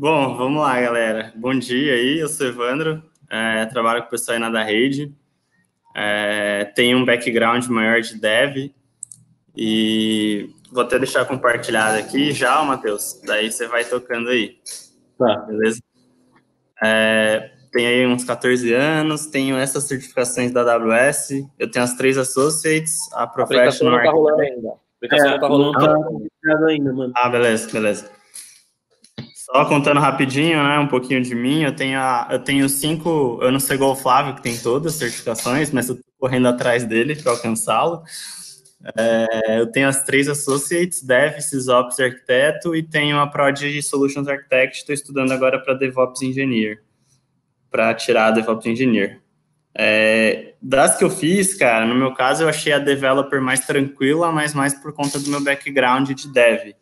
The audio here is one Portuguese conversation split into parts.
Bom, vamos lá, galera. Bom dia aí, eu sou Evandro, trabalho com o pessoal aí na da rede, tenho um background maior de dev e vou até deixar compartilhado aqui já, Matheus, daí você vai tocando aí, Tá. beleza? Tenho aí uns 14 anos, tenho essas certificações da AWS, eu tenho as 3 Associates, a aplicação Professional não tá rolando ainda. A aplicação não tá rolando. Não tá registrado ainda, mano. Beleza. Só contando rapidinho, né, um pouquinho de mim, eu tenho 5, eu não sei igual o Flávio, que tem todas as certificações, mas eu tô correndo atrás dele para alcançá-lo. Eu tenho as 3 Associates, Dev, SysOps e Arquiteto, e tenho a Prod Solutions Architect, estou estudando agora para DevOps Engineer, para tirar a DevOps Engineer. Das que eu fiz, cara, no meu caso eu achei a Developer mais tranquila, mas mais por conta do meu background de Dev.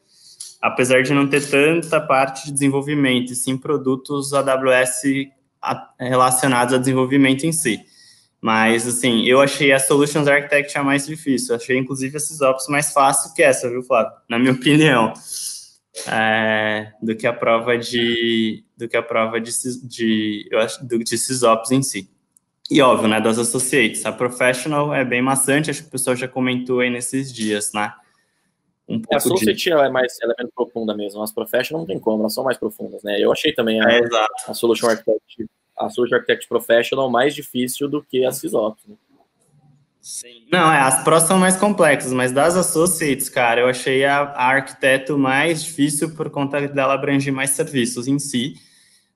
Apesar de não ter tanta parte de desenvolvimento, e sim produtos AWS relacionados a desenvolvimento em si. Mas, assim, eu achei a Solutions Architect a mais difícil. Eu achei, inclusive, a SysOps mais fácil que essa, viu, Flávio? Na minha opinião. Do que a prova de SysOps em si. E, óbvio, né, das Associates. A Professional é bem maçante, acho que o pessoal já comentou aí nesses dias, né? A Associate ela é menos profunda mesmo. As Professional não tem como, elas são mais profundas, né? Eu achei também a Solution Architect Professional mais difícil do que a SysOps, né? Sim. Não, as Pros são mais complexas, mas das Associates, cara, eu achei a Arquiteto mais difícil por conta dela abranger mais serviços em si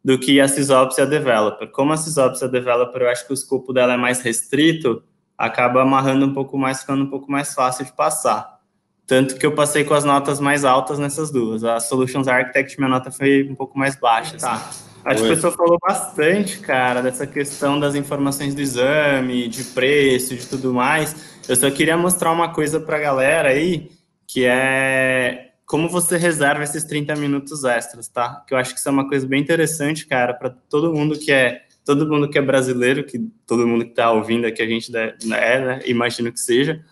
do que a SysOps e a Developer. Como a SysOps e a Developer, eu acho que o escopo dela é mais restrito, acaba amarrando um pouco mais, ficando um pouco mais fácil de passar. Tanto que eu passei com as notas mais altas nessas duas. A Solutions Architect, minha nota foi um pouco mais baixa. Tá. Acho que o pessoal falou bastante, cara, dessa questão das informações do exame, de preço, de tudo mais. Eu só queria mostrar uma coisa pra galera aí, que é como você reserva esses 30 minutos extras, tá? Que eu acho que isso é uma coisa bem interessante, cara, para todo mundo que é brasileiro, que todo mundo que tá ouvindo aqui a gente né? Imagino que seja.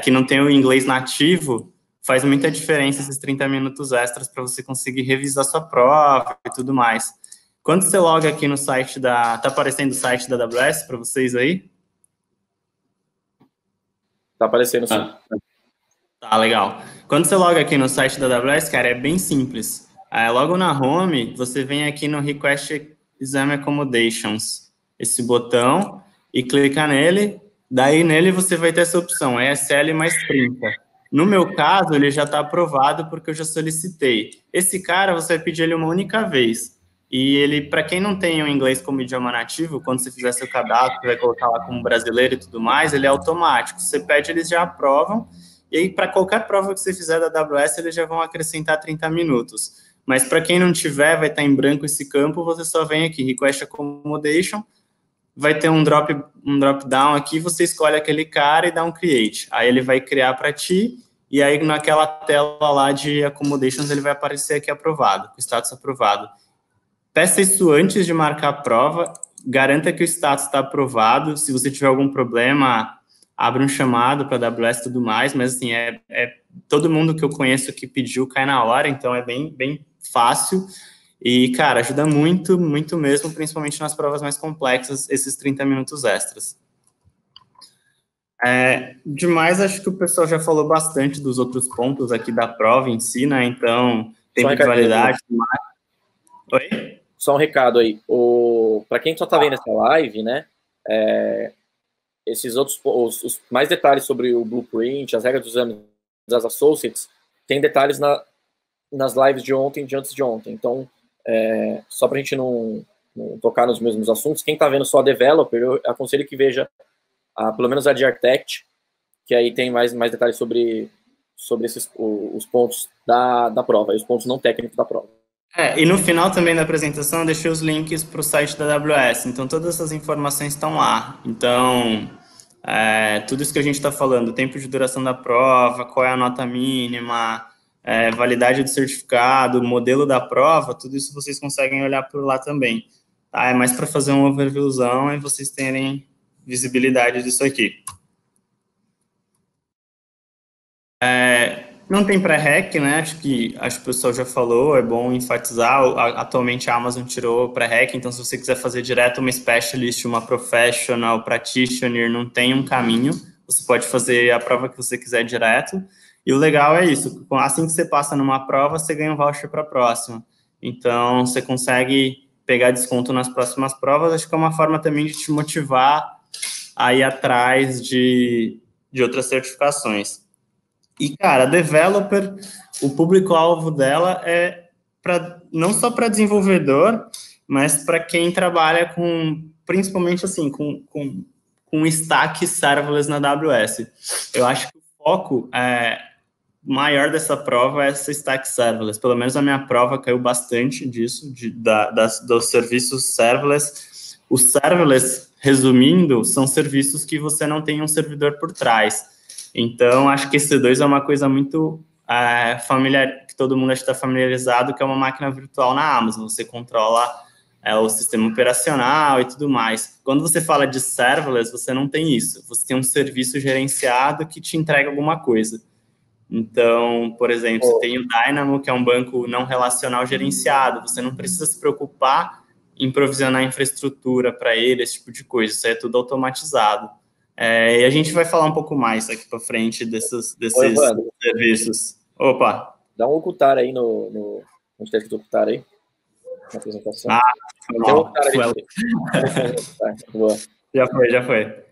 Que não tem o inglês nativo, faz muita diferença esses 30 minutos extras para você conseguir revisar sua prova e tudo mais. Quando você loga aqui no site tá aparecendo o site da AWS para vocês aí? Tá aparecendo, sim. Tá, legal. Quando você loga aqui no site da AWS, cara, é bem simples. Logo na home, você vem aqui no Request Exam Accommodations, esse botão, e clica nele. Daí, nele, você vai ter essa opção, ESL mais 30. No meu caso, ele já está aprovado porque eu já solicitei. Esse cara, você vai pedir ele uma única vez. E ele, para quem não tem o inglês como idioma nativo, quando você fizer seu cadastro, você vai colocar lá como brasileiro e tudo mais, ele é automático. Você pede, eles já aprovam. E aí, para qualquer prova que você fizer da AWS, eles já vão acrescentar 30 minutos. Mas para quem não tiver, vai estar em branco esse campo, você só vem aqui, Request Accommodation, vai ter um drop down aqui, você escolhe aquele cara e dá um create. Aí ele vai criar para ti, e aí naquela tela lá de accommodations ele vai aparecer aqui aprovado, o status aprovado. Peça isso antes de marcar a prova, garanta que o status está aprovado, se você tiver algum problema, abre um chamado para a AWS e tudo mais, mas assim, todo mundo que eu conheço que pediu cai na hora, então é bem fácil. E, cara, ajuda muito, muito mesmo, principalmente nas provas mais complexas, esses 30 minutos extras. Demais, acho que o pessoal já falou bastante dos outros pontos aqui da prova em si, né? Então, tempo de validade. Oi? Só um recado aí. Para quem só está vendo essa live, né? Esses outros, os mais detalhes sobre o Blueprint, as regras dos exames das Associates, tem detalhes nas lives de ontem, de antes de ontem. Então, só para a gente não tocar nos mesmos assuntos, quem está vendo só a Developer, eu aconselho que veja pelo menos a de Architect, que aí tem mais detalhes sobre os pontos da prova, e os pontos não técnicos da prova. E no final também da apresentação eu deixei os links para o site da AWS, então todas essas informações estão lá. Então, tudo isso que a gente está falando, tempo de duração da prova, qual é a nota mínima, validade do certificado, modelo da prova, tudo isso vocês conseguem olhar por lá também. Tá? É mais para fazer uma overviewzão e vocês terem visibilidade disso aqui. Não tem pré-req, né? Acho que o pessoal já falou, é bom enfatizar. Atualmente a Amazon tirou o pré-req, então se você quiser fazer direto uma specialist, uma professional, practitioner, não tem um caminho. Você pode fazer a prova que você quiser direto. E o legal é isso, assim que você passa numa prova, você ganha um voucher para a próxima. Então, você consegue pegar desconto nas próximas provas. Acho que é uma forma também de te motivar a ir atrás de outras certificações. E, cara, developer, o público-alvo dela é não só para desenvolvedor, mas para quem trabalha principalmente assim, com stack serverless na AWS. Eu acho que o foco maior dessa prova é essa stack serverless. Pelo menos a minha prova caiu bastante disso, dos serviços serverless. Os serverless, resumindo, são serviços que você não tem um servidor por trás. Então, acho que EC2 é uma coisa muito familiar, que todo mundo está familiarizado, que é uma máquina virtual na Amazon. Você controla o sistema operacional e tudo mais. Quando você fala de serverless, você não tem isso. Você tem um serviço gerenciado que te entrega alguma coisa. Então, por exemplo, você tem o Dynamo, que é um banco não relacional gerenciado. Você não precisa se preocupar em provisionar infraestrutura para ele, esse tipo de coisa. Isso é tudo automatizado. E a gente vai falar um pouco mais aqui para frente desses serviços. Opa! Dá um ocultar aí no texto do ocultar aí, na apresentação. Foi mal. Boa. Já foi.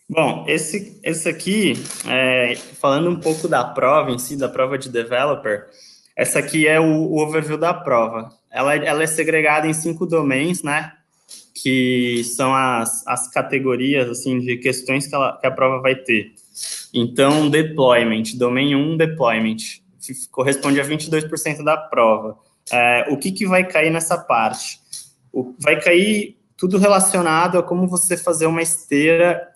Bom, esse aqui, falando um pouco da prova em si, da prova de developer, essa aqui é o overview da prova. Ela é segregada em 5 domains, né? Que são as categorias, assim, de questões que a prova vai ter. Então, deployment, domain 1, deployment, corresponde a 22% da prova. O que vai cair nessa parte? Vai cair tudo relacionado a como você fazer uma esteira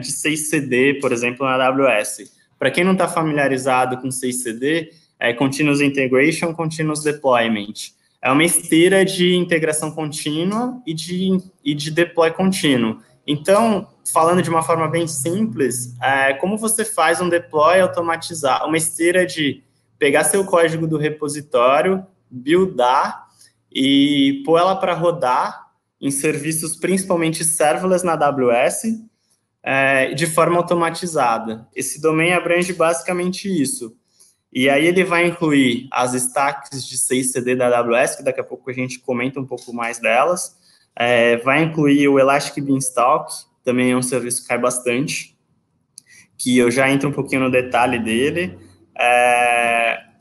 de 6CD, por exemplo, na AWS. Para quem não está familiarizado com 6CD, é Continuous Integration, Continuous Deployment. É uma esteira de integração contínua e de deploy contínuo. Então, falando de uma forma bem simples, como você faz um deploy automatizado? Uma esteira de pegar seu código do repositório, buildar e pôr ela para rodar em serviços principalmente serverless na AWS, de forma automatizada. Esse domain abrange basicamente isso. E aí ele vai incluir as stacks de 6CD da AWS, que daqui a pouco a gente comenta um pouco mais delas. Vai incluir o Elastic Beanstalk, também é um serviço que cai bastante, que eu já entro um pouquinho no detalhe dele.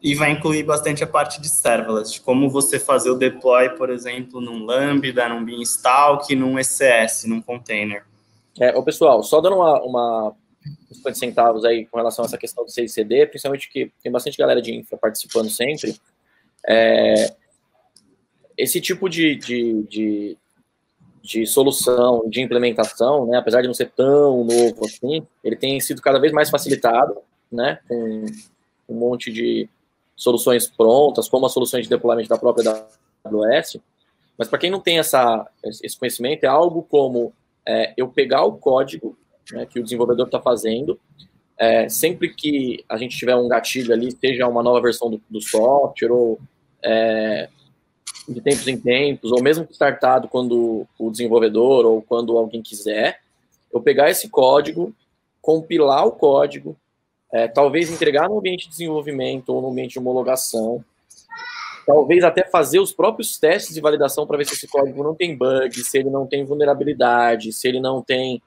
E vai incluir bastante a parte de serverless, de como você fazer o deploy, por exemplo, num Lambda, num Beanstalk, num ECS, num container. Pessoal, só dando uns 50 centavos aí com relação a essa questão do 6CD, principalmente que tem bastante galera de infra participando sempre. Esse tipo de solução, de implementação, né, apesar de não ser tão novo assim, ele tem sido cada vez mais facilitado, né, com um monte de soluções prontas, como as soluções de deployment da própria AWS. Mas para quem não tem esse conhecimento, é algo como eu pegar o código, né, que o desenvolvedor está fazendo, sempre que a gente tiver um gatilho ali, seja uma nova versão do software, ou de tempos em tempos, ou mesmo startado quando o desenvolvedor ou quando alguém quiser, eu pegar esse código, compilar o código, talvez entregar no ambiente de desenvolvimento ou no ambiente de homologação, talvez até fazer os próprios testes de validação para ver se esse código não tem bug, se ele não tem vulnerabilidade, se ele não tem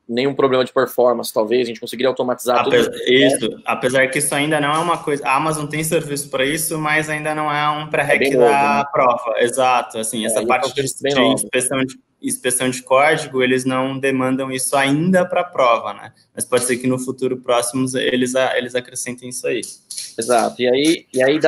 nenhum problema de performance, talvez a gente conseguiria automatizar tudo isso. Apesar que isso ainda não é uma coisa... A Amazon tem serviço para isso, mas ainda não é um pré-req da prova. Exato, assim, essa parte de inspeção de código, eles não demandam isso ainda para a prova, né? Mas pode ser que no futuro próximo eles acrescentem isso aí. Exato, e aí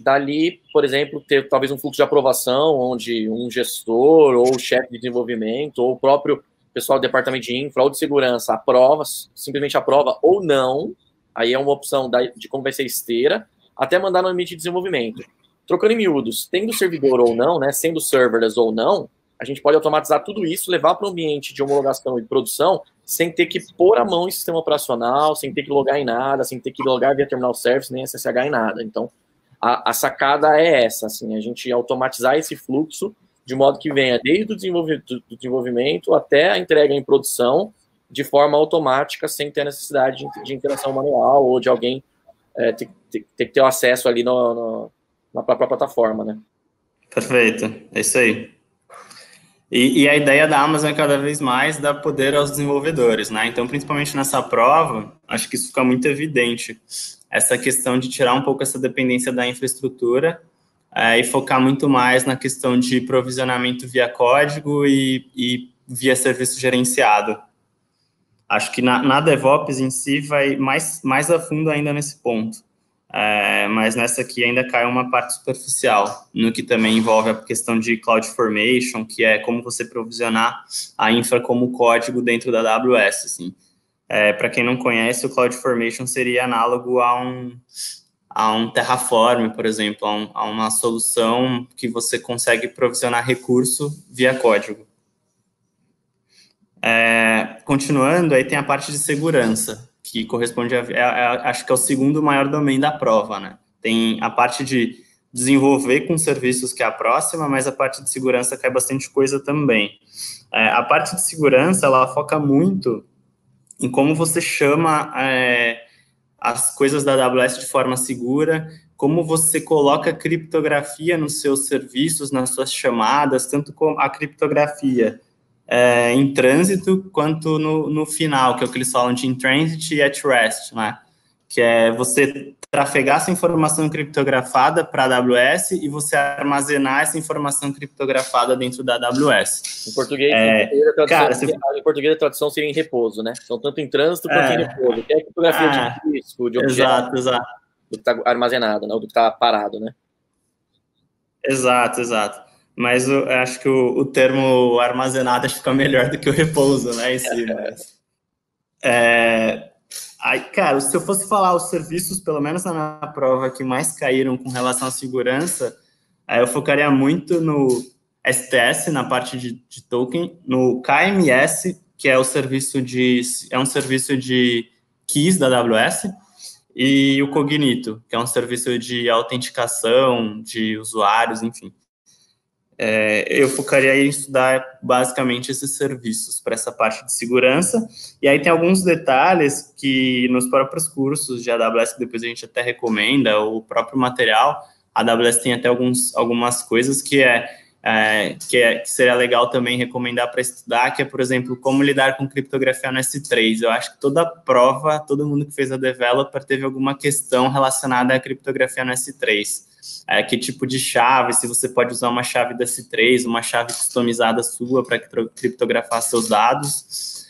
dali, por exemplo, ter talvez um fluxo de aprovação, onde um gestor, ou o chefe de desenvolvimento, ou o próprio pessoal do departamento de infra ou de segurança aprova, simplesmente aprova ou não, aí é uma opção de como vai ser a esteira, até mandar no ambiente de desenvolvimento. Trocando em miúdos, tendo servidor ou não, né, sendo serverless ou não, a gente pode automatizar tudo isso, levar para o ambiente de homologação e produção, sem ter que pôr a mão em sistema operacional, sem ter que logar em nada, sem ter que logar via terminal service, nem SSH em nada. Então, a sacada é essa, assim, a gente automatizar esse fluxo de modo que venha desde o desenvolvimento até a entrega em produção, de forma automática, sem ter necessidade de interação manual ou de alguém ter que ter o acesso ali na própria plataforma, né? Perfeito, é isso aí. E a ideia da Amazon é cada vez mais dar poder aos desenvolvedores, né? Então, principalmente nessa prova, acho que isso fica muito evidente. Essa questão de tirar um pouco essa dependência da infraestrutura e focar muito mais na questão de provisionamento via código e via serviço gerenciado. Acho que na DevOps em si vai mais a fundo ainda nesse ponto. Mas nessa aqui ainda cai uma parte superficial, no que também envolve a questão de CloudFormation, que é como você provisionar a infra como código dentro da AWS. Assim. Para quem não conhece, o CloudFormation seria análogo a um Terraform, por exemplo, a uma solução que você consegue provisionar recurso via código. Continuando, aí tem a parte de segurança, que corresponde acho que é o segundo maior domain da prova, né? Tem a parte de desenvolver com serviços, que é a próxima, mas a parte de segurança cai bastante coisa também. A parte de segurança, ela foca muito em como você chama as coisas da AWS de forma segura, como você coloca criptografia nos seus serviços, nas suas chamadas, tanto como a criptografia em trânsito, quanto no final, que é o que eles falam de in transit e at rest, né? Que é você trafegar essa informação criptografada para a AWS e você armazenar essa informação criptografada dentro da AWS. Em português, em português a tradução seria em repouso, né? Então, tanto em trânsito quanto em repouso. Que é a criptografia de risco, de objeto, exato. do que está armazenado, né? Ou do que está parado, né? Exato. Mas eu acho que o termo armazenado acho que fica melhor do que o repouso, né, em si, mas... cara, se eu fosse falar os serviços, pelo menos na minha prova, que mais caíram com relação à segurança, eu focaria muito no STS, na parte de token, no KMS, que é um serviço de keys da AWS, e o Cognito, que é um serviço de autenticação de usuários, enfim. Eu focaria em estudar basicamente esses serviços para essa parte de segurança, e aí tem alguns detalhes que nos próprios cursos de AWS, que depois a gente até recomenda, o próprio material, a AWS tem até algumas coisas que seria legal também recomendar para estudar, que é, por exemplo, como lidar com criptografia no S3. Eu acho que toda prova, todo mundo que fez a developer teve alguma questão relacionada à criptografia no S3. Que tipo de chave, se você pode usar uma chave da S3, uma chave customizada sua para criptografar seus dados.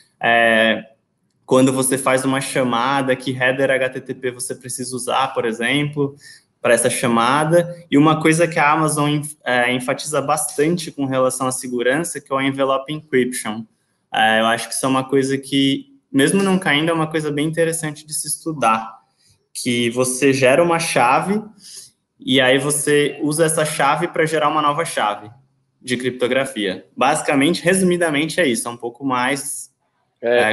Quando você faz uma chamada, que header HTTP você precisa usar, por exemplo, para essa chamada. E uma coisa que a Amazon enfatiza bastante com relação à segurança, que é o envelope encryption. Eu acho que isso é uma coisa que, mesmo não caindo, é uma coisa bem interessante de se estudar, que você gera uma chave e aí você usa essa chave para gerar uma nova chave de criptografia. Basicamente, resumidamente, é isso. É um pouco mais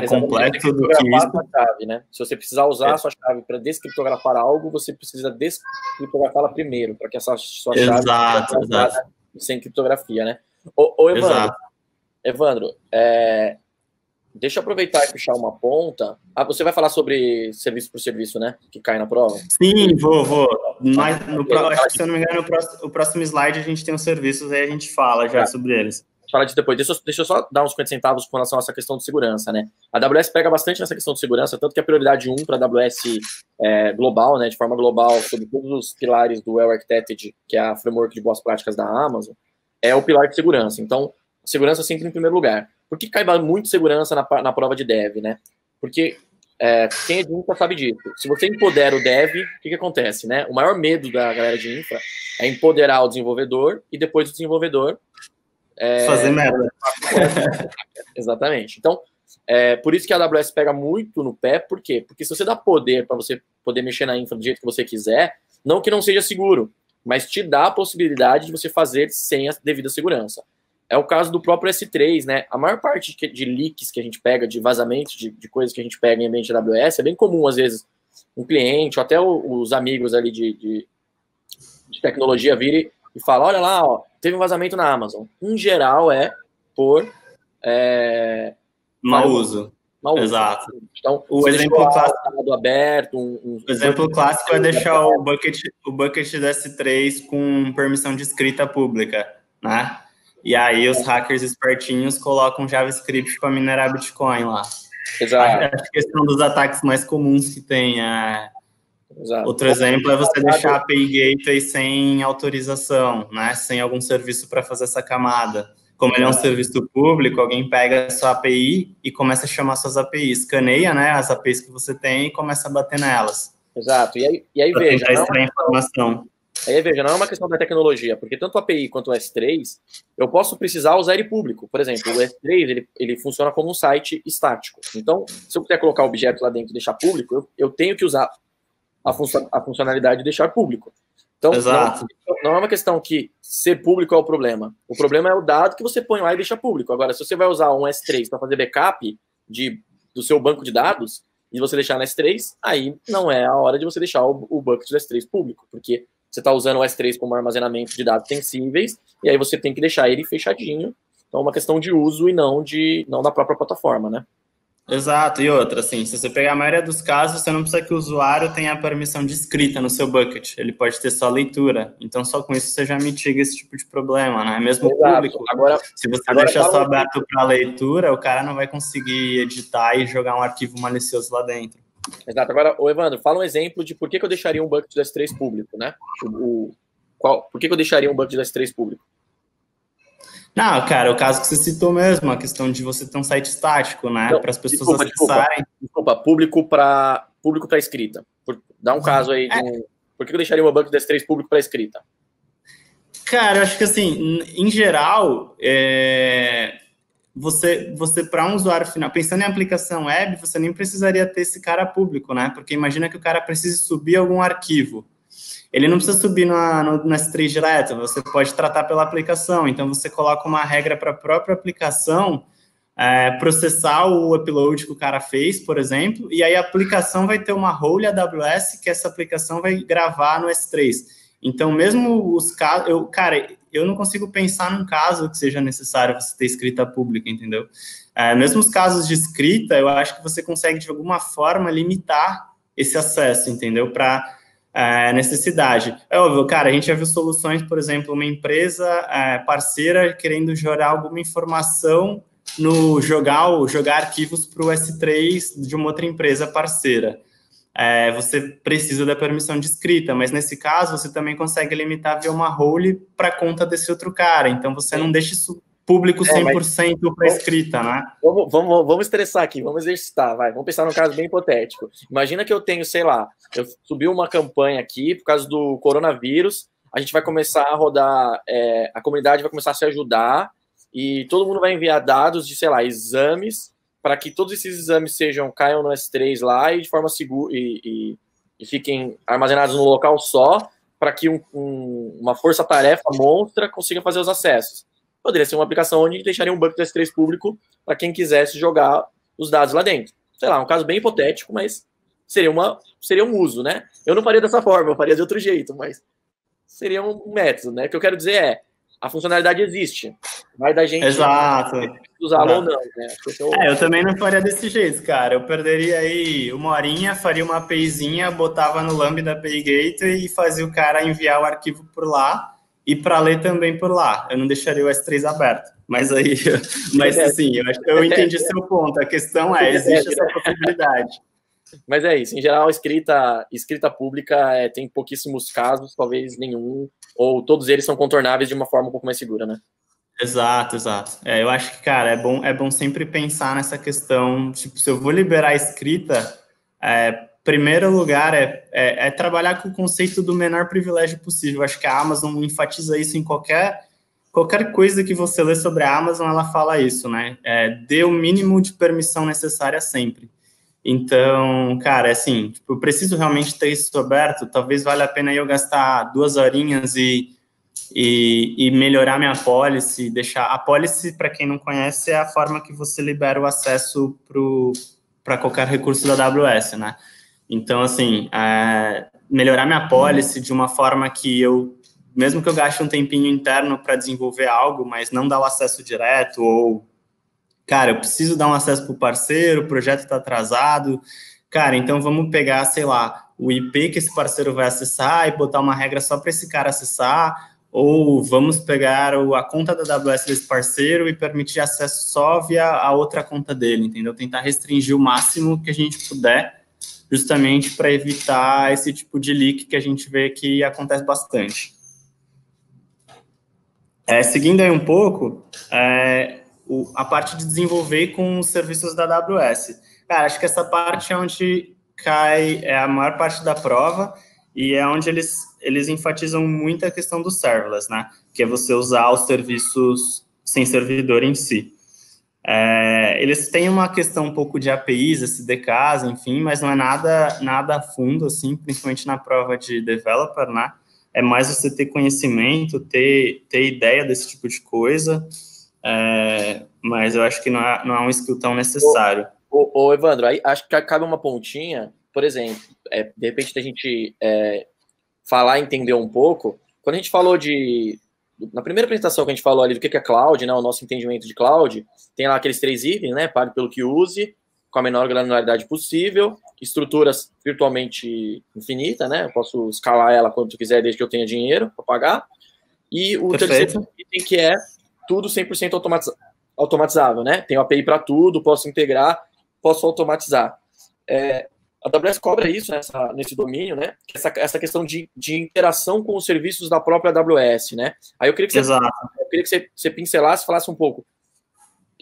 complexo do que isso. Chave, né? Se você precisar usar a sua chave para descriptografar algo, você precisa descriptografá-la primeiro, para que essa sua chave seja sem criptografia, né? Evandro, deixa eu aproveitar e puxar uma ponta. Você vai falar sobre serviço por serviço, né? Que cai na prova? Sim, vou. Mas acho que, se eu não me engano, o próximo slide a gente tem os serviços, aí a gente fala já sobre eles. Fala disso depois. Deixa eu só dar uns 50 centavos com relação a essa questão de segurança, né? A AWS pega bastante nessa questão de segurança, tanto que a prioridade 1 para a AWS global, né? De forma global, sobre todos os pilares do Well Architected, que é a framework de boas práticas da Amazon, é o pilar de segurança. Então, segurança sempre em primeiro lugar. Por que cai muito segurança na prova de dev, né? Porque quem é de infra sabe disso. Se você empodera o dev, o que acontece, né? O maior medo da galera de infra é empoderar o desenvolvedor e depois o desenvolvedor fazer merda. Exatamente. Então, por isso que a AWS pega muito no pé. Por quê? Porque se você dá poder para você poder mexer na infra do jeito que você quiser, não que não seja seguro, mas te dá a possibilidade de você fazer sem a devida segurança. é o caso do próprio S3, né? A maior parte de leaks que a gente pega, de vazamentos, de coisas que a gente pega em ambiente AWS, é bem comum, às vezes, um cliente, ou até os amigos ali de tecnologia virem e falam, olha lá, ó, teve um vazamento na Amazon. Em geral, é por... mau uso. Exato. Então, o exemplo clássico aberto, o exemplo clássico é deixar o bucket do S3 com permissão de escrita pública, né? E aí os hackers espertinhos colocam JavaScript para minerar Bitcoin lá. Exato. A questão dos ataques mais comuns que tem. Exato. Outro exemplo é você deixar a API Gateway sem autorização, né? Sem algum serviço para fazer essa camada. Como ele é um serviço público, alguém pega a sua API e começa a chamar suas APIs, escaneia, né, as APIs que você tem e começa a bater nelas. Exato. E aí veja, informação. Aí veja, não é uma questão da tecnologia, porque tanto o API quanto o S3, eu posso precisar usar ele público. Por exemplo, o S3, ele funciona como um site estático. Então, se eu quiser colocar objetos lá dentro e deixar público, eu tenho que usar a funcionalidade de deixar público. Então, não é uma questão que ser público é o problema. O problema é o dado que você põe lá e deixa público. Agora, se você vai usar um S3 para fazer backup do seu banco de dados e você deixar no S3, aí não é a hora de você deixar o bucket do S3 público, porque você está usando o S3 como armazenamento de dados sensíveis e aí você tem que deixar ele fechadinho. Então, é uma questão de uso e não da própria plataforma, né? Exato, e outra, assim, se você pegar a maioria dos casos, você não precisa que o usuário tenha a permissão de escrita no seu bucket, ele pode ter só leitura, então só com isso você já mitiga esse tipo de problema, né? Mesmo o público, se você deixar só aberto para leitura, o cara não vai conseguir editar e jogar um arquivo malicioso lá dentro. Exato, agora, Evandro, fala um exemplo de por que eu deixaria um bucket do S3 público, né? Por que eu deixaria um bucket do S3 público? Não, cara, o caso que você citou mesmo, a questão de você ter um site estático, né? Para as pessoas acessarem. Desculpa, público para escrita. Dá um caso aí. Por que eu deixaria o bucket do S3 público para escrita? Cara, eu acho que assim, em geral, você para um usuário final, pensando em aplicação web, você nem precisaria ter esse cara público, né? Porque imagina que o cara precise subir algum arquivo. Ele não precisa subir no S3 direto, você pode tratar pela aplicação. Então, você coloca uma regra para a própria aplicação processar o upload que o cara fez, por exemplo, e aí a aplicação vai ter uma role AWS que essa aplicação vai gravar no S3. Então, mesmo os casos... eu não consigo pensar num caso que seja necessário você ter escrita pública, entendeu? Mesmo os casos de escrita, eu acho que você consegue, de alguma forma, limitar esse acesso, entendeu? Para necessidade. É óbvio, cara, a gente já viu soluções, por exemplo, uma empresa parceira querendo gerar alguma informação jogar arquivos para o S3 de uma outra empresa parceira. Você precisa da permissão de escrita, mas nesse caso você também consegue limitar via uma role para conta desse outro cara, então você não deixa isso público 100% para escrita, né? Vamos estressar aqui, vamos exercitar, vai. Vamos pensar num caso bem hipotético. Imagina que eu tenho, sei lá, eu subi uma campanha aqui por causa do coronavírus, a gente vai começar a rodar, a comunidade vai começar a se ajudar e todo mundo vai enviar dados de, sei lá, exames para que todos esses exames caiam no S3 lá e de forma segura e fiquem armazenados num local só para que uma força-tarefa monstra consiga fazer os acessos. Poderia ser uma aplicação onde deixaria um bucket do S3 público para quem quisesse jogar os dados lá dentro. Sei lá, um caso bem hipotético, mas seria um uso, né? Eu não faria dessa forma, eu faria de outro jeito, mas seria um método, né? O que eu quero dizer a funcionalidade existe. Vai da gente usá-la ou não, né? Eu também não faria desse jeito, cara. Eu perderia aí uma horinha, faria uma APIzinha, botava no Lambda API Gateway e fazia o cara enviar o arquivo por lá e para ler também por lá. Eu não deixaria o S3 aberto. Mas assim, eu entendi seu ponto. A questão existe essa possibilidade. Mas é isso. Em geral, escrita pública tem pouquíssimos casos, talvez nenhum, ou todos eles são contornáveis de uma forma um pouco mais segura, né? Exato. Eu acho que, cara, é bom sempre pensar nessa questão, tipo, se eu vou liberar a escrita, primeiro lugar é trabalhar com o conceito do menor privilégio possível. Acho que a Amazon enfatiza isso em qualquer coisa que você lê sobre a Amazon, ela fala isso, né? Dê o mínimo de permissão necessária sempre. Então, cara, assim, tipo, eu preciso realmente ter isso aberto, talvez valha a pena eu gastar 2 horinhas e e melhorar minha policy, deixar... A policy, para quem não conhece, é a forma que você libera o acesso para qualquer recurso da AWS, né? Então, assim, melhorar minha policy de uma forma que mesmo que eu gaste um tempinho interno para desenvolver algo, mas não dar o acesso direto, ou, cara, eu preciso dar um acesso para o parceiro, o projeto está atrasado, cara, então vamos pegar, sei lá, o IP que esse parceiro vai acessar e botar uma regra só para esse cara acessar, ou vamos pegar a conta da AWS desse parceiro e permitir acesso só via a outra conta dele, entendeu? Tentar restringir o máximo que a gente puder, justamente para evitar esse tipo de leak que a gente vê que acontece bastante. Seguindo aí um pouco, a parte de desenvolver com os serviços da AWS. Cara, acho que essa parte é onde cai a maior parte da prova e é onde eles enfatizam muito a questão do serverless, né? Que é você usar os serviços sem servidor em si. Eles têm uma questão um pouco de APIs, SDKs, enfim, mas não é nada a fundo, assim, principalmente na prova de developer, né? É mais você ter conhecimento, ter ideia desse tipo de coisa, mas eu acho que não é um skill tão necessário. Ô, Evandro, aí acho que cabe uma pontinha, por exemplo, de repente a gente falar e entender um pouco, quando a gente falou na primeira apresentação que a gente falou ali do que é cloud, né, o nosso entendimento de cloud, tem lá aqueles 3 itens, né, pague pelo que use, com a menor granularidade possível, estruturas virtualmente infinita, né, eu posso escalar ela quanto quiser desde que eu tenha dinheiro para pagar, e o terceiro item que é tudo 100% automatizável, né, tenho API para tudo, posso integrar, posso automatizar. A AWS cobra isso nesse domínio, né? Essa questão de interação com os serviços da própria AWS, né? Aí eu queria que você pincelasse, falasse um pouco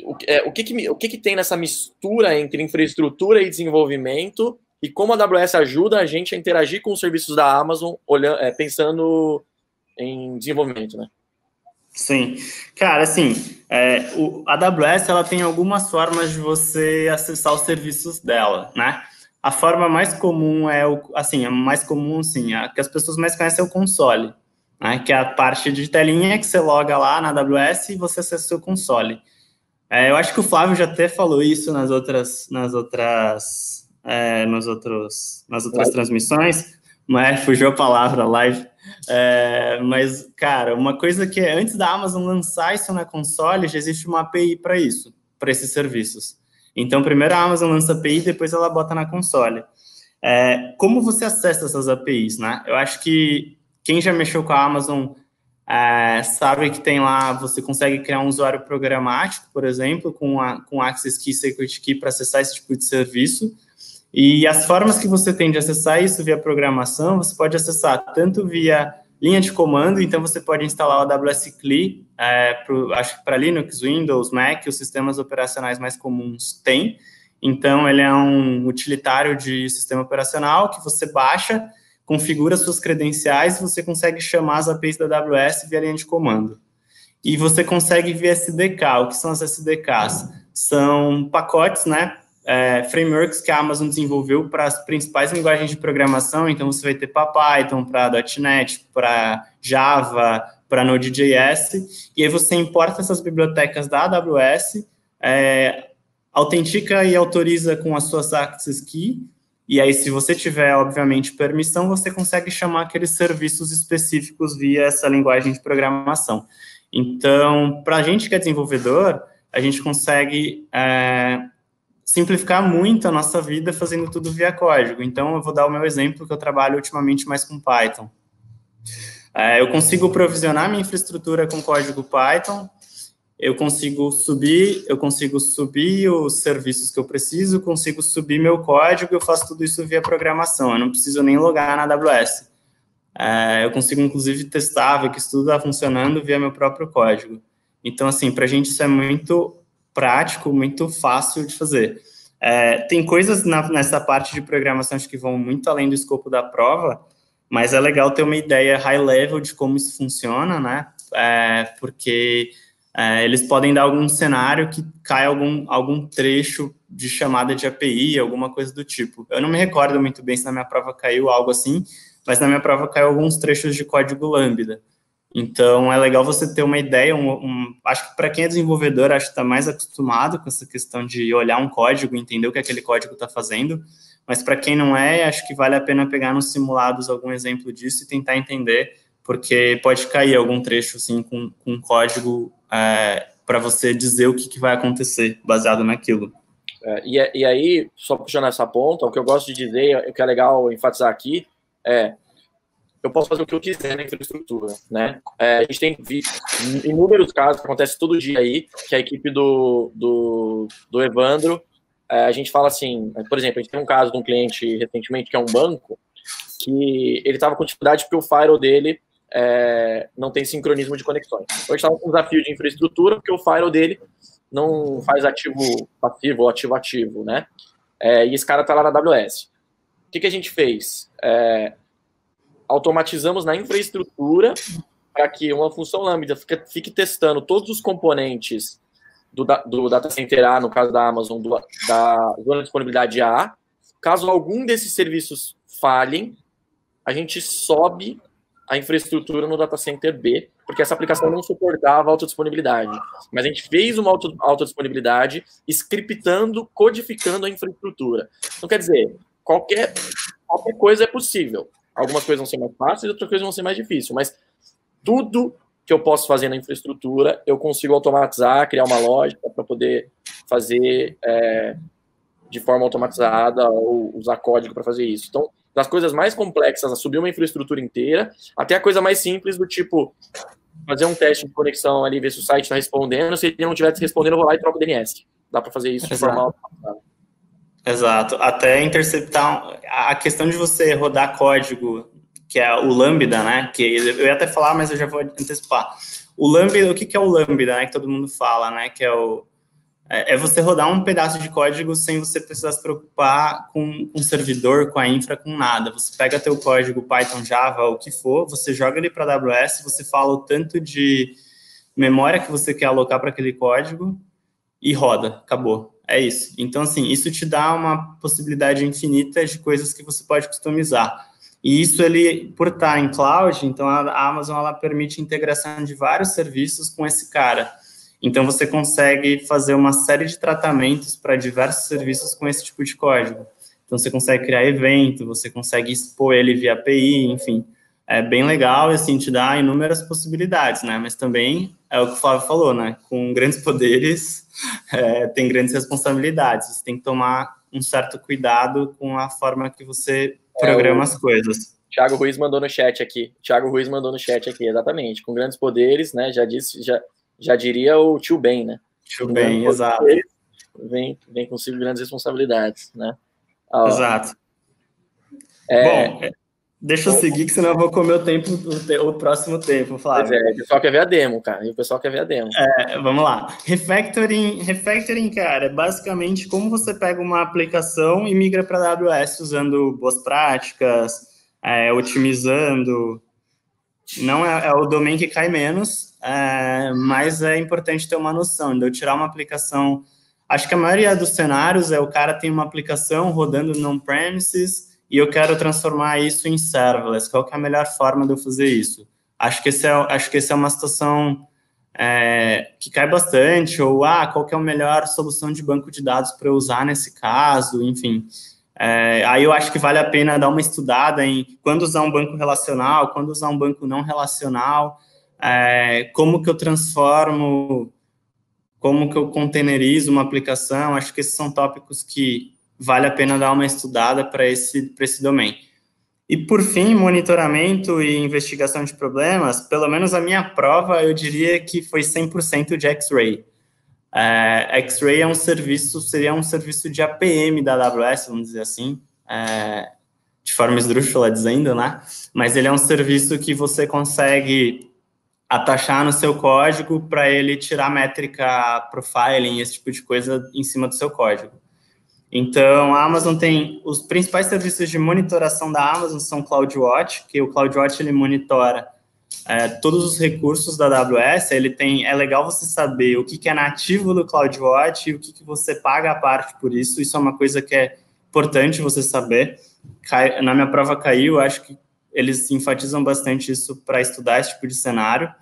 o que tem nessa mistura entre infraestrutura e desenvolvimento e como a AWS ajuda a gente a interagir com os serviços da Amazon, pensando em desenvolvimento, né? Sim. Cara, assim, a AWS ela tem algumas formas de você acessar os serviços dela, né? A forma mais comum a que as pessoas mais conhecem é o console, né? Que é a parte de telinha que você loga lá na AWS e você acessa o seu console. Eu acho que o Flávio já até falou isso nas outras transmissões, mas fugiu a palavra, live. Mas, cara, uma coisa que antes da Amazon lançar isso na console, já existe uma API para isso, para esses serviços. Então, primeiro a Amazon lança a API, depois ela bota na console. Como você acessa essas APIs, né? Eu acho que quem já mexeu com a Amazon sabe que tem lá, você consegue criar um usuário programático, por exemplo, com Access Key, Secret Key para acessar esse tipo de serviço. E as formas que você tem de acessar isso via programação, você pode acessar tanto via linha de comando, então você pode instalar o AWS CLI, acho que para Linux, Windows, Mac, os sistemas operacionais mais comuns têm. Então, ele é um utilitário de sistema operacional que você baixa, configura suas credenciais e você consegue chamar as APIs da AWS via linha de comando. E você consegue via SDK. O que são as SDKs? São pacotes, né? Frameworks que a Amazon desenvolveu para as principais linguagens de programação, então você vai ter para Python, para .NET, para Java, para Node.js, e aí você importa essas bibliotecas da AWS, autentica e autoriza com as suas Access Key, e aí se você tiver, obviamente, permissão, você consegue chamar aqueles serviços específicos via essa linguagem de programação. Então, para a gente que é desenvolvedor, a gente consegue simplificar muito a nossa vida fazendo tudo via código. Então, eu vou dar o meu exemplo, que eu trabalho ultimamente mais com Python. Eu consigo provisionar minha infraestrutura com código Python, eu consigo subir os serviços que eu preciso, consigo subir meu código, eu faço tudo isso via programação, eu não preciso nem logar na AWS. Eu consigo, inclusive, testar, ver que isso tudo está funcionando via meu próprio código. Então, assim, para a gente isso é muito prático, muito fácil de fazer. Tem coisas nessa parte de programação acho que vão muito além do escopo da prova, mas é legal ter uma ideia high level de como isso funciona, né? Porque eles podem dar algum cenário que cai algum trecho de chamada de API, alguma coisa do tipo. Eu não me recordo muito bem se na minha prova caiu algo assim, mas na minha prova caiu alguns trechos de código Lambda. Então, é legal você ter uma ideia, acho que para quem é desenvolvedor, acho que está mais acostumado com essa questão de olhar um código, entender o que aquele código está fazendo, mas para quem não é, acho que vale a pena pegar nos simulados algum exemplo disso e tentar entender, porque pode cair algum trecho, assim, com código para você dizer o que vai acontecer baseado naquilo. E aí, só puxando essa ponta, o que eu gosto de dizer, o que é legal enfatizar aqui, eu posso fazer o que eu quiser na infraestrutura, né? A gente tem visto inúmeros casos, que acontece todo dia aí, que a equipe do Evandro, a gente fala assim, por exemplo, a gente tem um caso de um cliente recentemente, que é um banco, que ele estava com dificuldade porque o firewall dele não tem sincronismo de conexões. Então, a gente estava com um desafio de infraestrutura, porque o firewall dele não faz ativo-passivo ou ativo-ativo, né? E esse cara está lá na AWS. O que a gente fez? Automatizamos na infraestrutura para que uma função Lambda fique testando todos os componentes do data center A, no caso da Amazon, da zona de disponibilidade A. Caso algum desses serviços falhem, a gente sobe a infraestrutura no data center B, porque essa aplicação não suportava alta disponibilidade. Mas a gente fez uma alta disponibilidade scriptando, codificando a infraestrutura. Então, quer dizer, qualquer coisa é possível. Algumas coisas vão ser mais fáceis, outras coisas vão ser mais difíceis, mas tudo que eu posso fazer na infraestrutura, eu consigo automatizar, criar uma lógica para poder fazer de forma automatizada ou usar código para fazer isso. Então, das coisas mais complexas, a subir uma infraestrutura inteira, até a coisa mais simples do tipo fazer um teste de conexão ali, ver se o site está respondendo, se ele não estiver respondendo, eu vou lá e troco o DNS. Dá para fazer isso de forma automatizada. Exato. Até interceptar a questão de você rodar código, que é o Lambda, né? Que eu ia até falar, mas eu já vou antecipar. O Lambda, o que é o Lambda, né? Que todo mundo fala, né? Que é você rodar um pedaço de código sem você precisar se preocupar com o servidor, com a infra, com nada. Você pega teu código Python, Java, o que for, você joga ele para a AWS, você fala o tanto de memória que você quer alocar para aquele código e roda, acabou. É isso. Então, assim, isso te dá uma possibilidade infinita de coisas que você pode customizar. E isso, por estar em cloud, então a Amazon, ela permite integração de vários serviços com esse cara. Então, você consegue fazer uma série de tratamentos para diversos serviços com esse tipo de código. Então, você consegue criar evento, você consegue expor ele via API, enfim. É bem legal e, assim, te dá inúmeras possibilidades, né? Mas também, é o que o Flávio falou, né? Com grandes poderes, tem grandes responsabilidades. Você tem que tomar um certo cuidado com a forma que você programa as coisas. Thiago Ruiz mandou no chat aqui. Exatamente. Com grandes poderes, né? Já diria o tio Ben, né? Tio Ben, exato. Vem consigo grandes responsabilidades, né? Exato. Bom, deixa eu seguir, que senão eu vou comer o próximo tempo, Flávio. Pois o pessoal quer ver a demo, cara. O pessoal quer ver a demo. Vamos lá. Refactoring, cara, é basicamente como você pega uma aplicação e migra para a AWS usando boas práticas, otimizando. Não é o domain que cai menos, mas é importante ter uma noção. De eu tirar uma aplicação... Acho que a maioria dos cenários o cara tem uma aplicação rodando no on-premises e eu quero transformar isso em serverless. Qual que é a melhor forma de eu fazer isso? Acho que essa é uma situação que cai bastante, ou qual que é a melhor solução de banco de dados para eu usar nesse caso, enfim. Aí eu acho que vale a pena dar uma estudada em quando usar um banco relacional, quando usar um banco não relacional, como que eu transformo, como que eu containerizo uma aplicação. Acho que esses são tópicos que vale a pena dar uma estudada para esse domain. E, por fim, monitoramento e investigação de problemas, pelo menos a minha prova, eu diria que foi 100% de X-Ray. X-Ray seria um serviço de APM da AWS, vamos dizer assim, de forma esdrúxula dizendo, né? Mas ele é um serviço que você consegue atachar no seu código para ele tirar métrica profiling, esse tipo de coisa em cima do seu código. Então, a Amazon tem os principais serviços de monitoração da Amazon são o CloudWatch, que o CloudWatch ele monitora todos os recursos da AWS. É legal você saber o que é nativo do CloudWatch e o que você paga à parte por isso. Isso é uma coisa que é importante você saber. Na minha prova caiu, acho que eles enfatizam bastante isso para estudar esse tipo de cenário.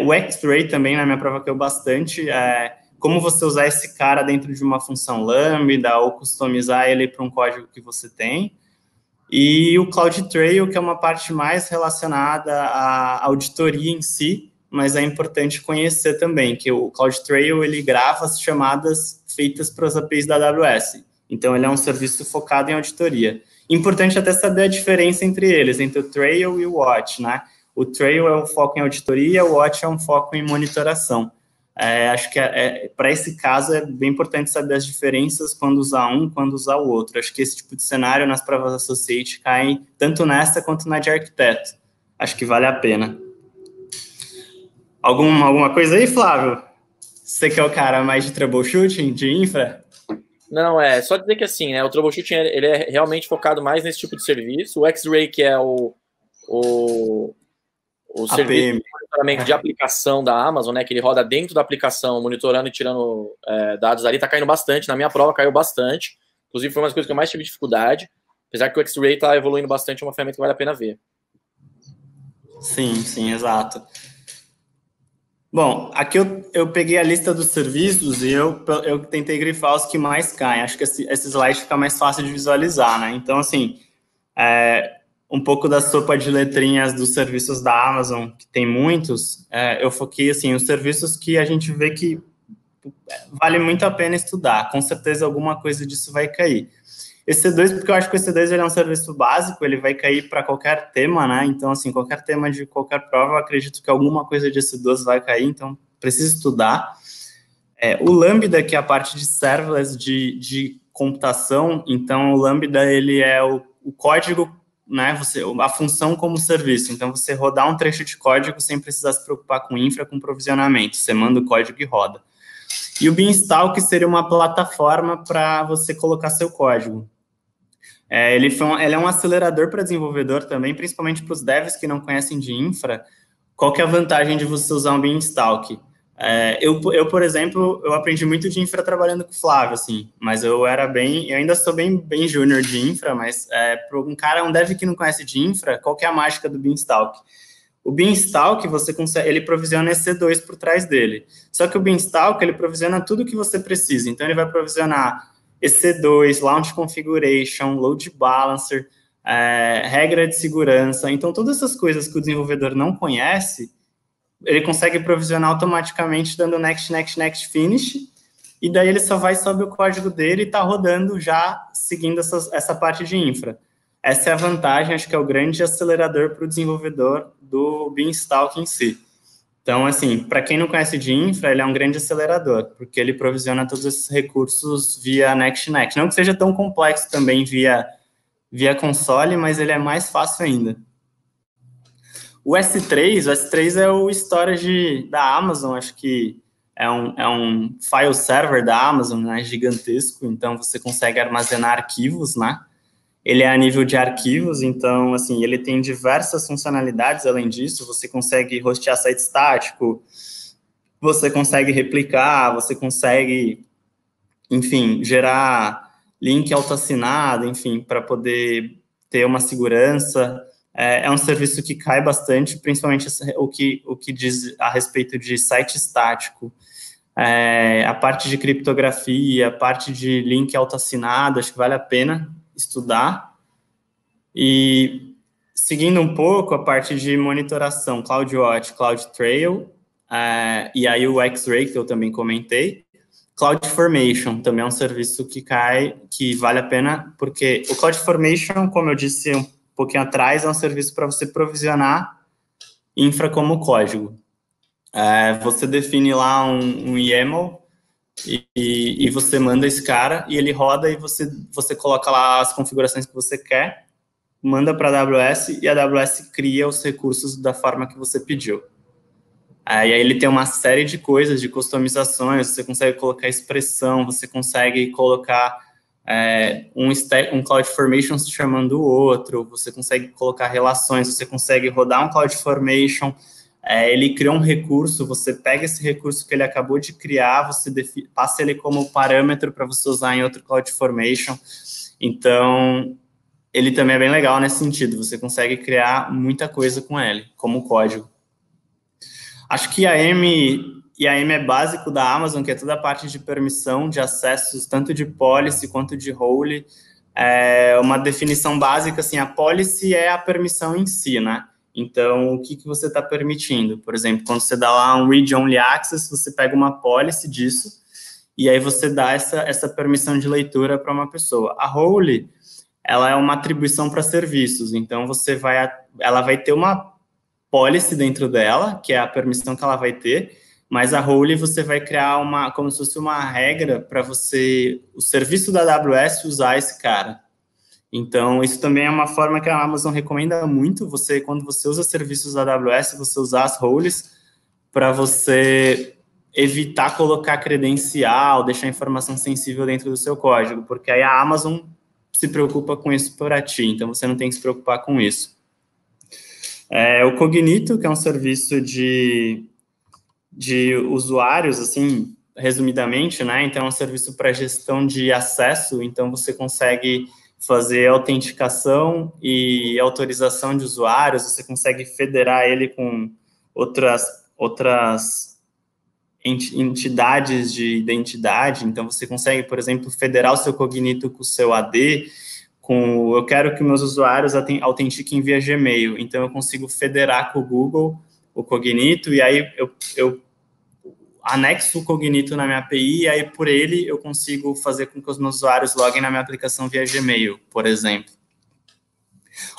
O X-Ray também, na minha prova, caiu bastante. Como você usar esse cara dentro de uma função lambda ou customizar ele para um código que você tem. E o CloudTrail, que é uma parte mais relacionada à auditoria em si, mas é importante conhecer também que o CloudTrail, ele grava as chamadas feitas para as APIs da AWS. Então, ele é um serviço focado em auditoria. Importante até saber a diferença entre eles, entre o Trail e o Watch, né? O Trail é um foco em auditoria, o Watch é um foco em monitoração. Acho que para esse caso é bem importante saber as diferenças quando usar um, quando usar o outro. Acho que esse tipo de cenário nas provas Associate cai tanto nessa quanto na de arquiteto. Acho que vale a pena. Alguma coisa aí, Flávio? Você que é o cara mais de troubleshooting, de infra? Não, só dizer que assim, né, o troubleshooting ele é realmente focado mais nesse tipo de serviço. O X-Ray, que é o serviço de monitoramento de aplicação da Amazon, né, que ele roda dentro da aplicação, monitorando e tirando dados ali, tá caindo bastante. Na minha prova caiu bastante. Inclusive, foi uma das coisas que eu mais tive dificuldade. Apesar que o X-Ray tá evoluindo bastante, é uma ferramenta que vale a pena ver. Sim, exato. Bom, aqui eu peguei a lista dos serviços e eu tentei grifar os que mais caem. Acho que esse slide fica mais fácil de visualizar, né? Então, assim, um pouco da sopa de letrinhas dos serviços da Amazon, que tem muitos, eu foquei, assim, os serviços que a gente vê que vale muito a pena estudar. Com certeza alguma coisa disso vai cair. EC2, porque eu acho que o EC2 ele é um serviço básico, ele vai cair para qualquer tema, né? Então, assim, qualquer tema de qualquer prova, eu acredito que alguma coisa de EC2 vai cair, então precisa estudar. O Lambda, que é a parte de serverless de computação, então o Lambda, ele é o código, né? A função como serviço. Então, você rodar um trecho de código sem precisar se preocupar com infra, com provisionamento. Você manda o código e roda. E o Beanstalk seria uma plataforma para você colocar seu código. Ele é um acelerador para desenvolvedor também, principalmente para os devs que não conhecem de infra. Qual que é a vantagem de você usar um Beanstalk? Eu, por exemplo, eu aprendi muito de infra trabalhando com o Flávio, assim, mas eu ainda sou bem júnior de infra, mas para um dev que não conhece de infra, qual que é a mágica do Beanstalk? O Beanstalk, ele provisiona EC2 por trás dele. Só que o Beanstalk, ele provisiona tudo o que você precisa. Então, ele vai provisionar EC2, Launch Configuration, Load Balancer, regra de segurança. Então, todas essas coisas que o desenvolvedor não conhece, ele consegue provisionar automaticamente, dando next, finish, e daí ele só vai sobe o código dele e está rodando já, seguindo essa parte de infra. Essa é a vantagem, acho que é o grande acelerador para o desenvolvedor do Beanstalk em si. Então, assim, para quem não conhece de infra, ele é um grande acelerador, porque ele provisiona todos esses recursos via Next. Não que seja tão complexo também via console, mas ele é mais fácil ainda. O S3 é o storage da Amazon, acho que é um file server da Amazon, né, gigantesco, então você consegue armazenar arquivos, né? Ele é a nível de arquivos, então, assim, ele tem diversas funcionalidades além disso. Você consegue hostear site estático, você consegue replicar, você consegue, enfim, gerar link autoassinado, enfim, para poder ter uma segurança. É um serviço que cai bastante, principalmente o que diz a respeito de site estático. A parte de criptografia, a parte de link autoassinado, acho que vale a pena estudar. E seguindo um pouco a parte de monitoração, CloudWatch, CloudTrail, e aí o X-Ray, que eu também comentei. CloudFormation também é um serviço que vale a pena, porque o CloudFormation, como eu disse um pouquinho atrás, é um serviço para você provisionar infra como código. Você define lá um YAML, e você manda esse cara, e ele roda, e você coloca lá as configurações que você quer, manda para a AWS, e a AWS cria os recursos da forma que você pediu. E aí ele tem uma série de coisas, de customizações, você consegue colocar expressão, você consegue colocar um CloudFormation se chamando o outro, você consegue colocar relações, você consegue rodar um CloudFormation. Ele criou um recurso, você pega esse recurso que ele acabou de criar, você passa ele como parâmetro para você usar em outro CloudFormation. Então, ele também é bem legal nesse sentido, você consegue criar muita coisa com ele, como código. Acho que IAM é básico da Amazon, que é toda a parte de permissão de acessos, tanto de policy quanto de role. É uma definição básica, assim, a policy é a permissão em si, né? Então, o que você está permitindo? Por exemplo, quando você dá lá um read-only access, você pega uma policy disso, e aí você dá essa permissão de leitura para uma pessoa. A role, ela é uma atribuição para serviços, então ela vai ter uma policy dentro dela, que é a permissão que ela vai ter, mas a role você vai criar como se fosse uma regra para o serviço da AWS usar esse cara. Então, isso também é uma forma que a Amazon recomenda muito, quando você usa serviços da AWS, você usar as roles para você evitar colocar credencial, deixar informação sensível dentro do seu código, porque aí a Amazon se preocupa com isso para ti, então você não tem que se preocupar com isso. O Cognito, que é um serviço de usuários, assim, resumidamente, né? Então, é um serviço para gestão de acesso, então você consegue fazer autenticação e autorização de usuários, você consegue federar ele com outras entidades de identidade, então você consegue, por exemplo, federar o seu Cognito com o seu AD, eu quero que meus usuários autentiquem via Gmail, então eu consigo federar com o Google o Cognito, e aí eu anexo o Cognito na minha API, e aí por ele eu consigo fazer com que os meus usuários loguem na minha aplicação via Gmail, por exemplo.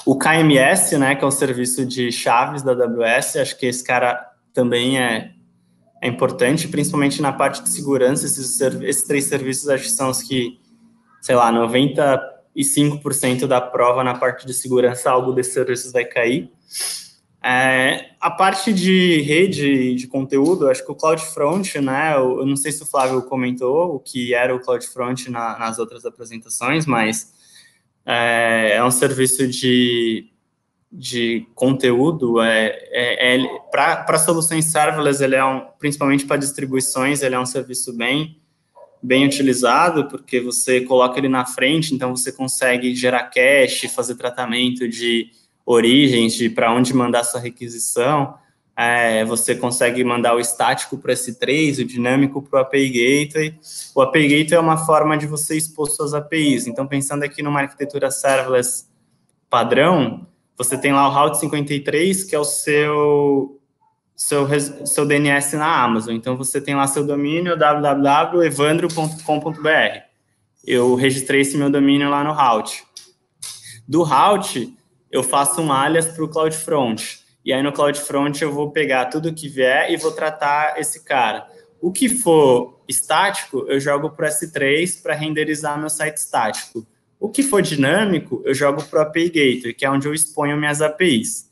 O KMS, né, que é o serviço de chaves da AWS, acho que esse cara também é importante, principalmente na parte de segurança. Esses 3 serviços acho que são os que, sei lá, 95% da prova na parte de segurança, algo desses serviços vai cair. A parte de rede de conteúdo, acho que o CloudFront, né, eu não sei se o Flávio comentou o que era o CloudFront nas outras apresentações, mas é um serviço de conteúdo, para soluções serverless, ele principalmente para distribuições, ele é um serviço bem utilizado, porque você coloca ele na frente, então você consegue gerar cache, fazer tratamento de origens, de para onde mandar sua requisição, você consegue mandar o estático para o S3, o dinâmico para o API Gateway. O API Gateway é uma forma de você expor suas APIs, então pensando aqui numa arquitetura serverless padrão, você tem lá o Route 53, que é o seu DNS na Amazon. Então, você tem lá seu domínio, www.evandro.com.br. Eu registrei esse meu domínio lá no Route. Do Route, eu faço um alias para o CloudFront. E aí, no CloudFront, eu vou pegar tudo que vier e vou tratar esse cara. O que for estático, eu jogo para o S3 para renderizar meu site estático. O que for dinâmico, eu jogo para o API Gateway, que é onde eu exponho minhas APIs.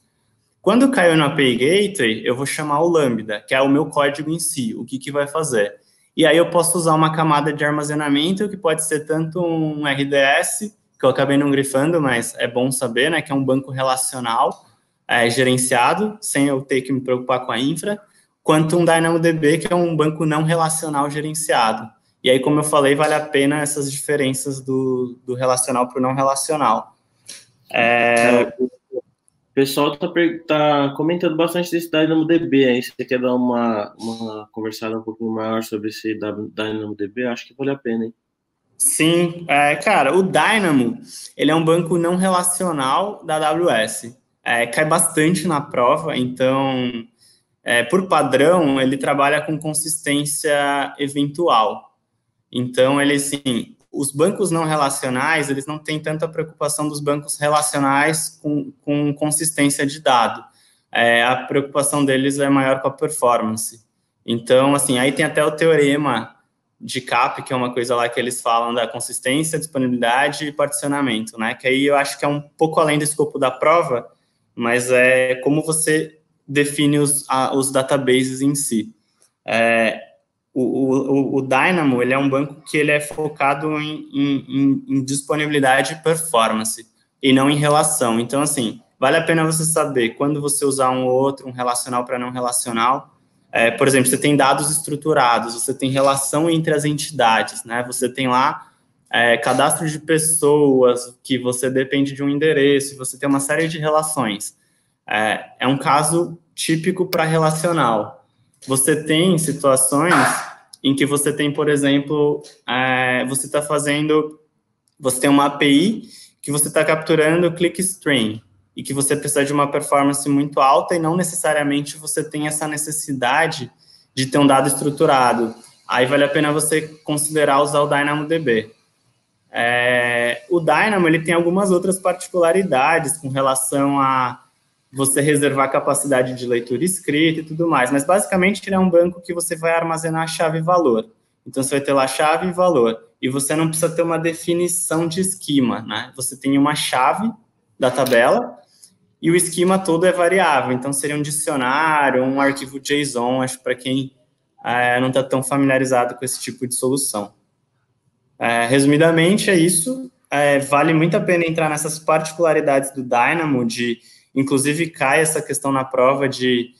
Quando caiu no API Gateway, eu vou chamar o Lambda, que é o meu código em si, o que vai fazer. E aí eu posso usar uma camada de armazenamento, que pode ser tanto um RDS, que eu acabei não grifando, mas é bom saber, né, que é um banco relacional gerenciado, sem eu ter que me preocupar com a infra, quanto um DynamoDB, que é um banco não relacional gerenciado. E aí, como eu falei, vale a pena essas diferenças do relacional para o não relacional. O pessoal tá comentando bastante desse DynamoDB aí. Você quer dar uma conversada um pouquinho maior sobre esse DynamoDB? Acho que vale a pena, hein? Sim, cara, o Dynamo, ele é um banco não relacional da AWS. Cai bastante na prova, então, por padrão, ele trabalha com consistência eventual. Então, os bancos não relacionais, eles não têm tanta preocupação dos bancos relacionais com consistência de dado. A preocupação deles é maior com a performance. Então, assim, aí tem até o teorema de CAP, que é uma coisa lá que eles falam da consistência, disponibilidade e particionamento, né? Que aí eu acho que é um pouco além do escopo da prova, mas é como você define os databases em si. O Dynamo, ele é um banco que ele é focado em disponibilidade e performance, e não em relação. Então, assim, vale a pena você saber quando você usar um ou outro, um relacional para não relacional. Por exemplo, você tem dados estruturados, você tem relação entre as entidades, né? Você tem lá cadastro de pessoas, que você depende de um endereço, você tem uma série de relações. É um caso típico para relacional. Você tem situações em que você tem, por exemplo, você tem uma API que você está capturando o clickstream e que você precisa de uma performance muito alta e não necessariamente você tem essa necessidade de ter um dado estruturado. Aí vale a pena você considerar usar o DynamoDB. O Dynamo ele tem algumas outras particularidades com relação a você reservar capacidade de leitura escrita e tudo mais, mas basicamente ele é um banco que você vai armazenar chave e valor. Então você vai ter lá chave e valor, e você não precisa ter uma definição de esquema, né? Você tem uma chave da tabela e o esquema todo é variável, então seria um dicionário, um arquivo JSON, acho para quem não está tão familiarizado com esse tipo de solução. Resumidamente, é isso. Vale muito a pena entrar nessas particularidades do Dynamo, inclusive cai essa questão na prova de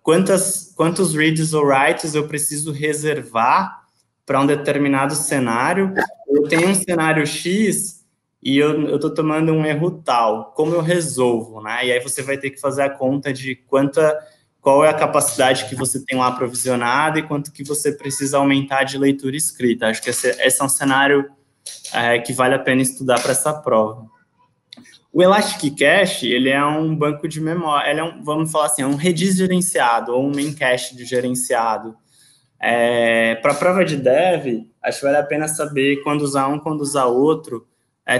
quantos reads ou writes eu preciso reservar para um determinado cenário. Eu tenho um cenário X e eu estou tomando um erro tal, como eu resolvo, né? E aí você vai ter que fazer a conta de qual é a capacidade que você tem lá aprovisionada e quanto que você precisa aumentar de leitura escrita. Acho que esse é um cenário que vale a pena estudar para essa prova. O Elastic Cache, ele é um banco de memória, ele vamos falar assim, é um Redis gerenciado, ou um Memcache gerenciado. Para a prova de dev, acho que vale a pena saber quando usar um, quando usar outro.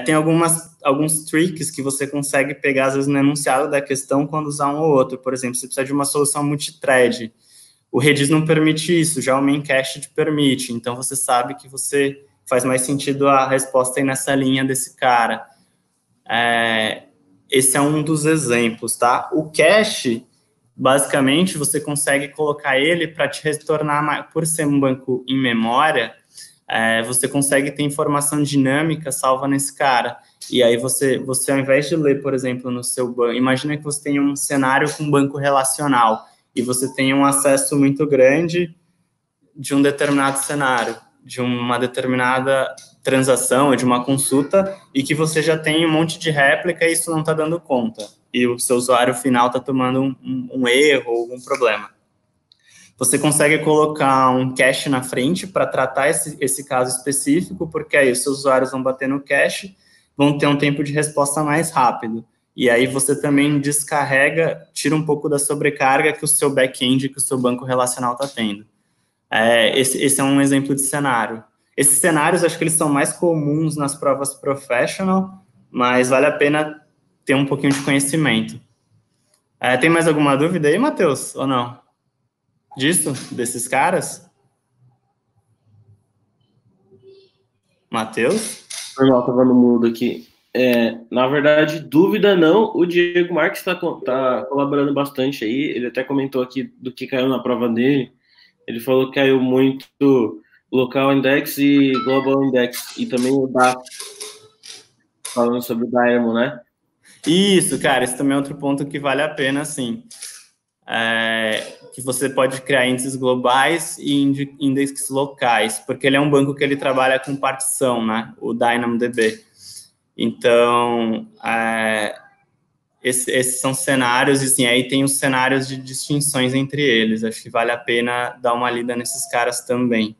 Tem alguns tricks que você consegue pegar, às vezes, no enunciado da questão quando usar um ou outro. Por exemplo, você precisa de uma solução multithread. O Redis não permite isso, já o Memcache te permite. Então, você sabe que você faz mais sentido a resposta aí nessa linha desse cara. Esse é um dos exemplos, tá? O cache, basicamente, você consegue colocar ele para te retornar, por ser um banco em memória, você consegue ter informação dinâmica salva nesse cara. E aí você ao invés de ler, por exemplo, no seu banco, imagina que você tem um cenário com banco relacional e você tem um acesso muito grande de um determinado cenário, de uma determinada transação, de uma consulta, e que você já tem um monte de réplica e isso não está dando conta. E o seu usuário final está tomando um erro ou algum problema. Você consegue colocar um cache na frente para tratar esse caso específico, porque aí os seus usuários vão bater no cache, vão ter um tempo de resposta mais rápido. E aí você também descarrega, tira um pouco da sobrecarga que o seu back-end, que o seu banco relacional está tendo. Esse é um exemplo de cenário. Esses cenários, acho que eles são mais comuns nas provas professional, mas vale a pena ter um pouquinho de conhecimento. Tem mais alguma dúvida aí, Matheus, ou não? Disso? Desses caras? Matheus? Normal, tava no mudo aqui. Na verdade, dúvida não, o Diego Marques está colaborando bastante aí, ele até comentou aqui do que caiu na prova dele, ele falou que caiu muito Local Index e Global Index, e também o DAP, falando sobre o Dynamo, né? Isso, cara, esse também é outro ponto que vale a pena, sim. Que você pode criar índices globais e índices locais, porque ele é um banco que ele trabalha com partição, né? O DynamoDB. Então, esses são cenários, e assim, aí tem os cenários de distinções entre eles. Acho que vale a pena dar uma lida nesses caras também.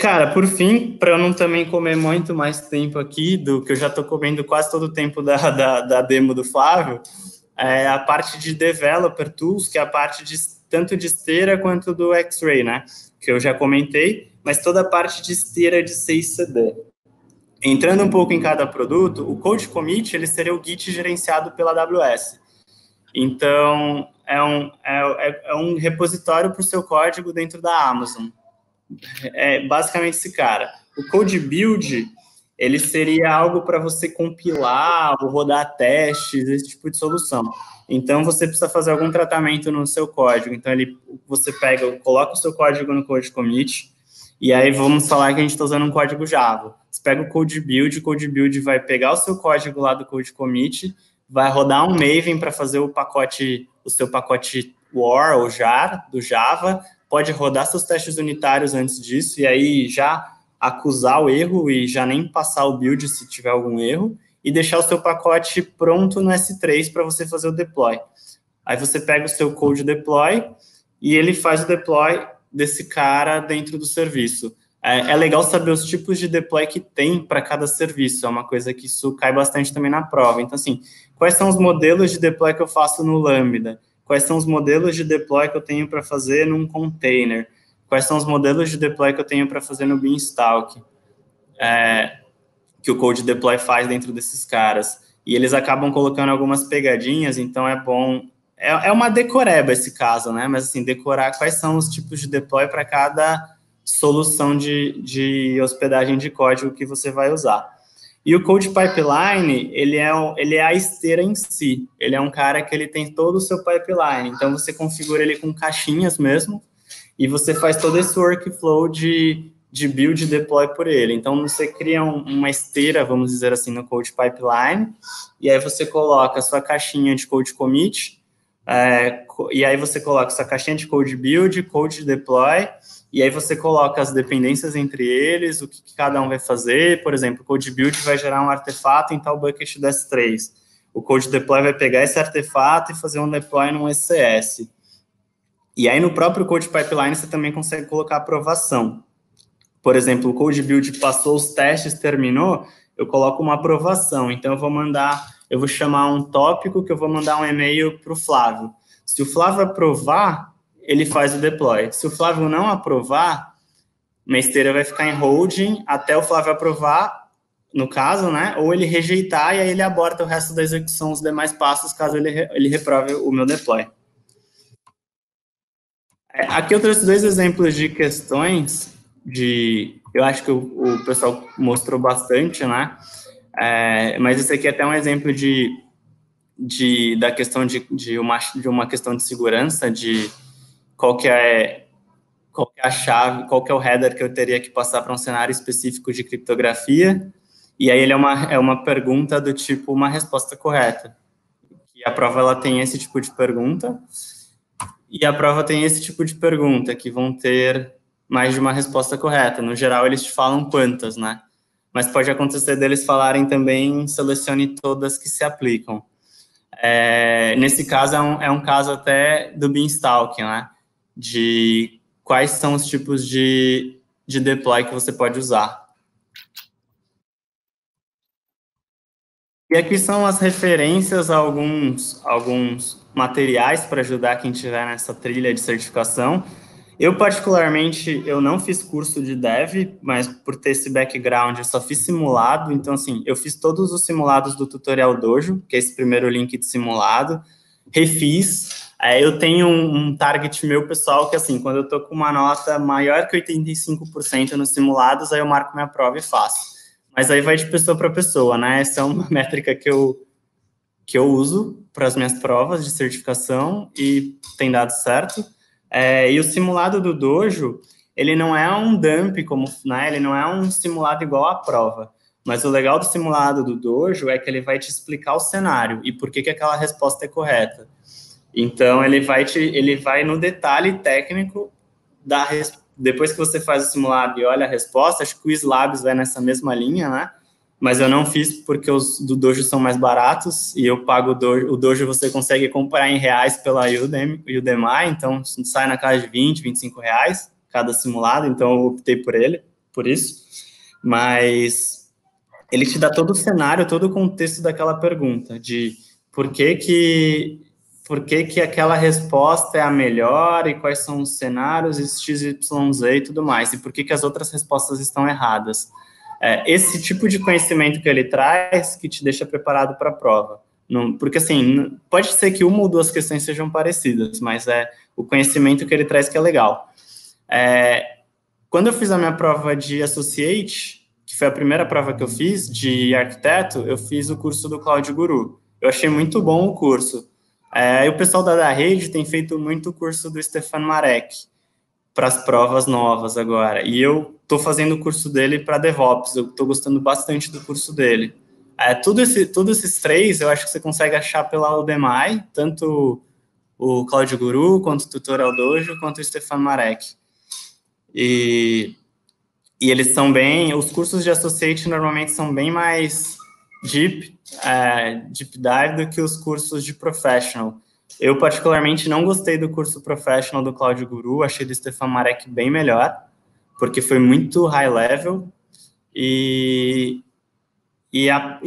Cara, por fim, para eu não também comer muito mais tempo aqui, do que eu já estou comendo quase todo o tempo da demo do Flávio, a parte de Developer Tools, que é a parte tanto de esteira quanto do X-Ray, né? Que eu já comentei, mas toda a parte de esteira de CI/CD. Entrando um pouco em cada produto, o Code Commit, ele seria o Git gerenciado pela AWS. Então, é um repositório para o seu código dentro da Amazon. Basicamente esse cara. O Code Build, ele seria algo para você compilar ou rodar testes, esse tipo de solução. Então, você precisa fazer algum tratamento no seu código. Então, você coloca o seu código no Code Commit, e aí vamos falar que a gente está usando um código Java. Você pega o Code Build vai pegar o seu código lá do Code Commit, vai rodar um Maven para fazer o seu pacote war ou jar do Java, pode rodar seus testes unitários antes disso, e aí já acusar o erro e já nem passar o build se tiver algum erro, e deixar o seu pacote pronto no S3 para você fazer o deploy. Aí você pega o seu code deploy e ele faz o deploy desse cara dentro do serviço. É legal saber os tipos de deploy que tem para cada serviço, é uma coisa que isso cai bastante também na prova. Então, assim, quais são os modelos de deploy que eu faço no Lambda? Quais são os modelos de deploy que eu tenho para fazer num container? Quais são os modelos de deploy que eu tenho para fazer no Beanstalk? Que o code deploy faz dentro desses caras. E eles acabam colocando algumas pegadinhas, então é bom... É uma decoreba esse caso, né? Mas, assim, decorar quais são os tipos de deploy para cada solução de hospedagem de código que você vai usar. E o Code Pipeline, ele é a esteira em si. Ele é um cara que ele tem todo o seu pipeline. Então, você configura ele com caixinhas mesmo, e você faz todo esse workflow de build e deploy por ele. Então, você cria uma esteira, vamos dizer assim, no Code Pipeline, e aí você coloca a sua caixinha de Code Commit, e aí você coloca a sua caixinha de Code Build, Code Deploy, e aí você coloca as dependências entre eles, o que cada um vai fazer. Por exemplo, o Code Build vai gerar um artefato em tal bucket do S3. O Code Deploy vai pegar esse artefato e fazer um deploy num SCS. E aí, no próprio Code Pipeline, você também consegue colocar aprovação. Por exemplo, o Code Build passou os testes, terminou, eu coloco uma aprovação. Então, eu vou chamar um tópico que eu vou mandar um e-mail para o Flávio. Se o Flávio aprovar, ele faz o deploy. Se o Flávio não aprovar, minha esteira vai ficar em holding até o Flávio aprovar, no caso, né? Ou ele rejeitar e aí ele aborta o resto da execução, os demais passos, caso ele reprove o meu deploy. Aqui eu trouxe 2 exemplos de questões eu acho que o pessoal mostrou bastante, né? Mas esse aqui é até um exemplo da questão de uma questão de segurança, de qual que é a chave, qual que é o header que eu teria que passar para um cenário específico de criptografia, e aí ele é uma pergunta do tipo uma resposta correta. E a prova ela tem esse tipo de pergunta, e a prova tem esse tipo de pergunta, que vão ter mais de uma resposta correta. No geral, eles te falam quantas, né? Mas pode acontecer deles falarem também, selecione todas que se aplicam. Nesse caso, é um caso até do Beanstalk, né? De quais são os tipos de deploy que você pode usar. E aqui são as referências a alguns materiais para ajudar quem estiver nessa trilha de certificação. Eu, particularmente, eu não fiz curso de dev, mas por ter esse background, eu só fiz simulado. Então, assim, eu fiz todos os simulados do Tutorial Dojo, que é esse primeiro link de simulado, refiz. Eu tenho um target meu pessoal que, assim, quando eu tô com uma nota maior que 85% nos simulados, aí eu marco minha prova e faço. Mas aí vai de pessoa para pessoa, né? Essa é uma métrica que eu uso para as minhas provas de certificação e tem dado certo. E o simulado do Dojo, ele não é um dump, né? Ele não é um simulado igual à prova. Mas o legal do simulado do Dojo é que ele vai te explicar o cenário e por que aquela resposta é correta. Então, ele vai no detalhe técnico depois que você faz o simulado e olha a resposta. Acho que o Slabs vai nessa mesma linha, né? Mas eu não fiz porque os do Dojo são mais baratos e eu pago o Dojo você consegue comprar em reais pela Udemy, então sai na casa de 20, 25 reais cada simulado, então eu optei por isso. Mas ele te dá todo o cenário, todo o contexto daquela pergunta, de por que aquela resposta é a melhor e quais são os cenários, X, Y, Z e tudo mais, e por que as outras respostas estão erradas. Esse tipo de conhecimento que ele traz que te deixa preparado para a prova. Porque, assim, pode ser que uma ou duas questões sejam parecidas, mas é o conhecimento que ele traz que é legal. Quando eu fiz a minha prova de Associate, que foi a primeira prova que eu fiz de arquiteto, eu fiz o curso do Cloud Guru. Eu achei muito bom o curso. E o pessoal da rede tem feito muito o curso do Stefan Marek para as provas novas agora. E eu estou fazendo o curso dele para DevOps. Eu estou gostando bastante do curso dele. Todos esses 3, eu acho que você consegue achar pela Udemy, tanto o Cloud Guru, quanto o Tutorial Dojo, quanto o Stefan Marek. E E eles são bem... Os cursos de Associate normalmente são bem mais deep dive do que os cursos de Professional. Eu, particularmente, não gostei do curso Professional do Cloud Guru, achei do Stefan Marek bem melhor, porque foi muito high level, e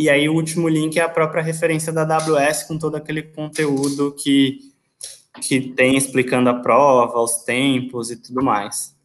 aí o último link é a própria referência da AWS com todo aquele conteúdo que tem explicando a prova, os tempos e tudo mais.